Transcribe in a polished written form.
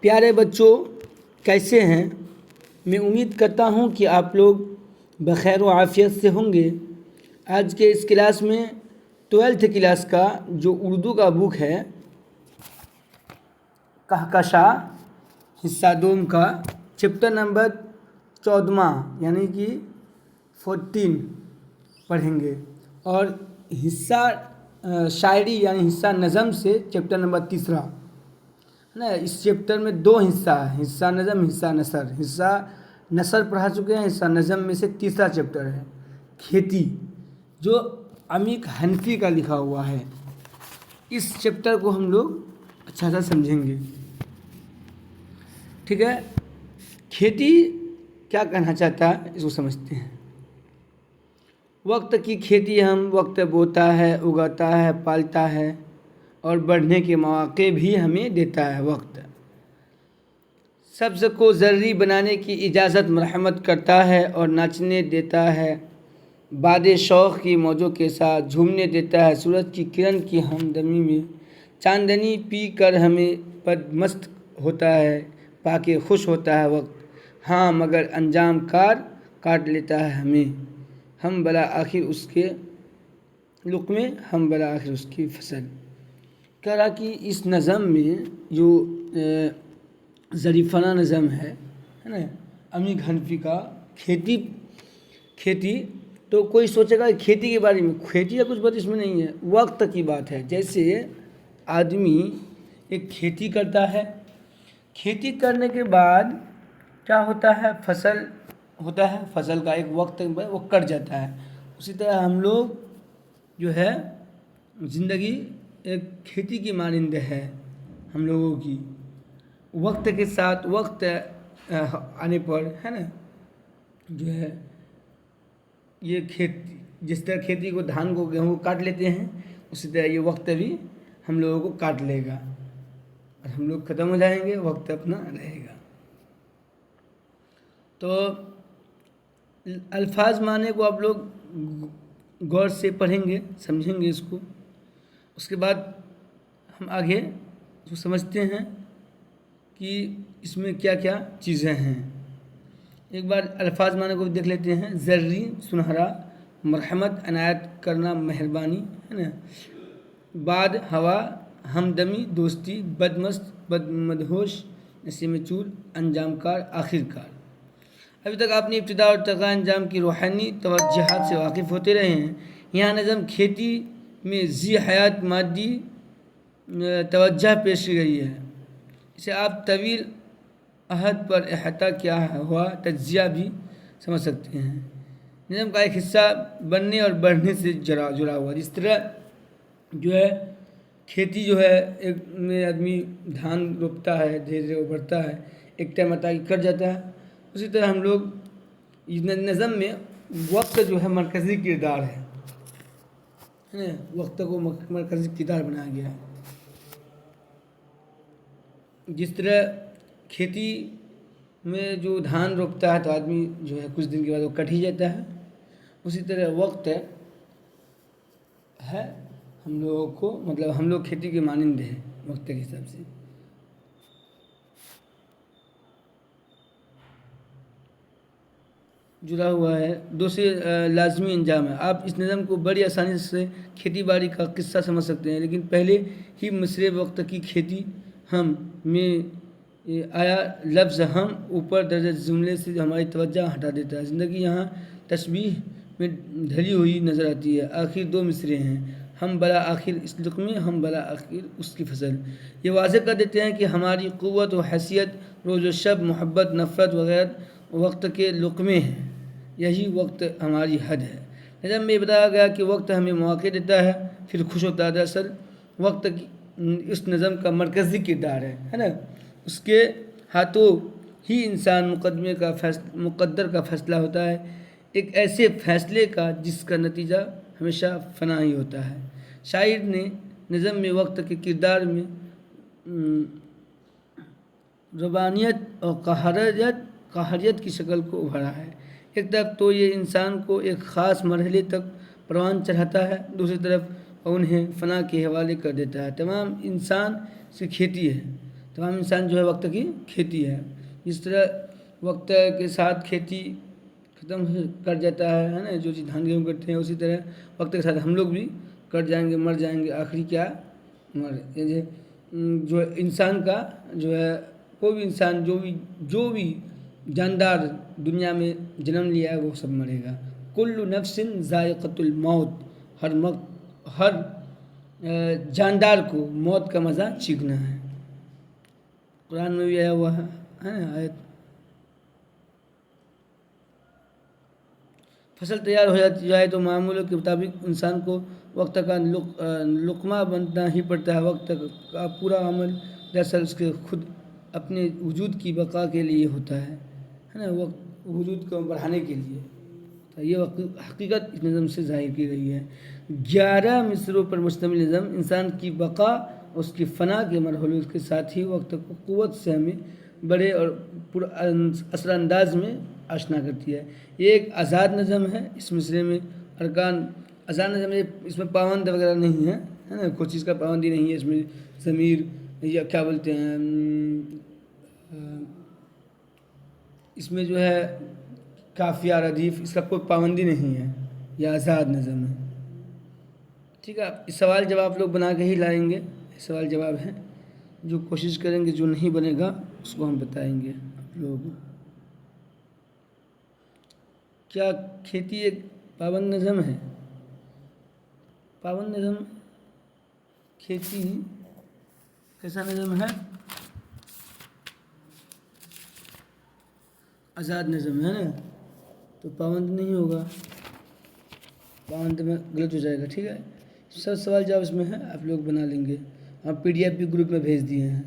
پیارے بچوں، کیسے ہیں؟ میں امید کرتا ہوں کہ آپ لوگ بخیر و عافیت سے ہوں گے۔ آج کے اس کلاس میں 12th کلاس کا جو اردو کا بک ہے کہکشاں حصہ دوم کا چیپٹر نمبر 14 یعنی کہ 14 پڑھیں گے، اور حصہ شاعری یعنی حصہ نظم سے چیپٹر نمبر 3 ہے نا۔ اس چیپٹر میں 2 حصہ ہے، حصہ نظم، حصہ نثر۔ حصہ نثر پڑھا چکے ہیں، حصہ نظم میں سے تیسرا چیپٹر ہے کھیتی، جو عمیق حنفی کا لکھا ہوا ہے۔ اس چیپٹر کو ہم لوگ اچھا سا سمجھیں گے، ٹھیک ہے؟ کھیتی کیا کہنا چاہتا ہے اس کو سمجھتے ہیں۔ وقت کی کھیتی ہم وقت بوتا ہے، اگاتا ہے، پالتا ہے، اور بڑھنے کے مواقع بھی ہمیں دیتا ہے وقت۔ سبز کو زرعی بنانے کی اجازت مرحمت کرتا ہے اور ناچنے دیتا ہے، باد شوق کی موجوں کے ساتھ جھومنے دیتا ہے، سورج کی کرن کی ہمدمی میں چاندنی پی کر ہمیں پدمست ہوتا ہے، پاکے خوش ہوتا ہے وقت، ہاں مگر انجام کار کاٹ لیتا ہے ہمیں، ہم بالآخر اس کے لقمے، ہم بالآخر اس کی فصل۔ کہہ رہا کہ اس نظم میں جو ظریفانہ نظم ہے نا، عمیق حنفی کا کھیتی، تو کوئی سوچے گا کھیتی کے بارے میں، کھیتی کا کچھ بات اس میں نہیں ہے، وقت کی بات ہے۔ جیسے آدمی ایک کھیتی کرتا ہے، کھیتی کرنے کے بعد کیا ہوتا ہے، فصل ہوتا ہے، فصل کا ایک وقت وہ کٹ جاتا ہے۔ اسی طرح ہم لوگ جو ہے زندگی ایک کھیتی کی مانند ہے ہم لوگوں کی، وقت کے ساتھ وقت آنے پر ہے نا، جو ہے یہ کھیتی، جس طرح کھیتی کو دھان کو گیہوں کو کاٹ لیتے ہیں، اسی طرح یہ وقت بھی ہم لوگوں کو کاٹ لے گا اور ہم لوگ ختم ہو جائیں گے، وقت اپنا رہے گا۔ تو الفاظ معنی کو آپ لوگ غور سے پڑھیں گے، سمجھیں گے اس کو، اس کے بعد ہم آگے اس کو سمجھتے ہیں کہ اس میں کیا کیا چیزیں ہیں۔ ایک بار الفاظ معنی کو دیکھ لیتے ہیں۔ زرعی سنہرا، مرحمت عنایت کرنا، مہربانی ہے نا، باد ہوا، ہمدمی دوستی، بدمست مدہوش، نسیم چور، انجام کار آخر کار۔ ابھی تک آپ نے ابتدا اور ارتقاء انجام کی روحانی توجہات سے واقف ہوتے رہے ہیں۔ یہاں نظم کھیتی میں ذی حیات مادی توجہ پیش کی گئی ہے، اسے آپ طویل عہد پر احاطہ کیا ہوا تجزیہ بھی سمجھ سکتے ہیں۔ نظم کا ایک حصہ بننے اور بڑھنے سے جڑا ہوا، جس طرح جو ہے کھیتی جو ہے ایک میں آدمی دھان روپتا ہے، دھیرے دھیرے وہ بڑھتا ہے، ایک ٹائم آتا ہے کہ کٹ جاتا ہے، اسی طرح ہم لوگ نظم میں وقت جو ہے مرکزی کردار ہے نا، وقت کو مرکزی کردار بنایا گیا ہے۔ جس طرح کھیتی میں جو دھان روپتا ہے تو آدمی جو ہے کچھ دن کے بعد وہ کٹ ہی جاتا ہے، اسی طرح وقت ہے ہم لوگوں کو، مطلب ہم لوگ کھیتی کے مانند ہیں وقت کے حساب سے۔ جڑا ہوا ہے، دوسرے لازمی انجام ہے۔ آپ اس نظم کو بڑی آسانی سے کھیتی باڑی کا قصہ سمجھ سکتے ہیں، لیکن پہلے ہی مصرع وقت کی کھیتی ہم میں آیا لفظ ہم اوپر درج جملے سے ہماری توجہ ہٹا دیتا ہے۔ زندگی یہاں تشبیہ میں ڈھلی ہوئی نظر آتی ہے۔ آخر 2 مصرعے ہیں، ہم بالآخر اس لقمے، ہم بالآخر اس کی فصل۔ یہ واضح کر دیتے ہیں کہ ہماری قوت و حیثیت، روز و شب، محبت، نفرت وغیرہ وقت کے لقمے ہیں، یہی وقت ہماری حد ہے۔ نظم میں بتایا گیا کہ وقت ہمیں مواقع دیتا ہے پھر خوش ہوتا ہے۔ دراصل وقت اس نظم کا مرکزی کردار ہے نا، اس کے ہاتھوں ہی انسان مقدر کا فیصلہ ہوتا ہے، ایک ایسے فیصلے کا جس کا نتیجہ ہمیشہ فنا ہی ہوتا ہے۔ شاعر نے نظم میں وقت کے کردار میں ربانیت اور قہریت کی شکل کو ابھارا ہے۔ ایک طرف تو یہ انسان کو ایک خاص مرحلے تک پروان چڑھاتا ہے، دوسری طرف انہیں فنا کے حوالے کر دیتا ہے۔ تمام انسان سے کھیتی ہے، تمام انسان جو ہے وقت کی کھیتی ہے. جس طرح وقت کے ساتھ کھیتی ختم کر جاتا ہے نا، جو چیز دھان گیہوں کرتے ہیں، اسی طرح وقت کے ساتھ ہم لوگ بھی کٹ جائیں گے، مر جائیں گے. آخری کیا جو انسان کا جو ہے، کوئی بھی انسان جو بھی جاندار دنیا میں جنم لیا ہے وہ سب مرے گا. کل نفس ذائقۃ الموت، ہر جاندار کو موت کا مزہ چکھنا ہے. قرآن میں بھی آیا ہوا ہے نا آیت. فصل تیار ہو جائے تو معمولوں کے مطابق انسان کو وقت کا لقمہ بننا ہی پڑتا ہے. وقت کا پورا عمل دراصل اس کے خود اپنے وجود کی بقا کے لیے ہوتا ہے نا، وقت وجود کو بڑھانے کے لیے. یہ حقیقت اس نظم سے ظاہر کی گئی ہے. 11 مصروں پر مشتمل نظم انسان کی بقا اور اس کی فنا کے مرحلوں کے ساتھ ہی وقت کو قوت سے ہمیں بڑے اور پر اثر انداز میں آشنا کرتی ہے. یہ ایک آزاد نظم ہے. اس مصرے میں ارکان آزاد نظم ہے، اس میں پابند وغیرہ نہیں ہے نا، کوئی چیز کا پابندی نہیں ہے. اس میں ضمیر یا کیا بولتے ہیں، اس میں جو ہے قافیہ ردیف، اس کا کوئی پابندی نہیں ہے. یہ آزاد نظم ہے. ٹھیک ہے، اس سوال جواب لوگ بنا کے ہی لائیں گے. سوال جواب ہے، جو کوشش کریں گے، جو نہیں بنے گا اس کو ہم بتائیں گے آپ لوگ. کیا کھیتی ایک پابند نظم ہے؟ پابند نظم کھیتی کیسا نظم ہے؟ آزاد نظم ہے نا، تو پابند نہیں ہوگا، پابند میں غلط ہو جائے گا. ٹھیک ہے، سب سوال جواب اس میں ہے، آپ لوگ بنا لیں گے. ہم PDF بھی گروپ میں بھیج دیے ہیں.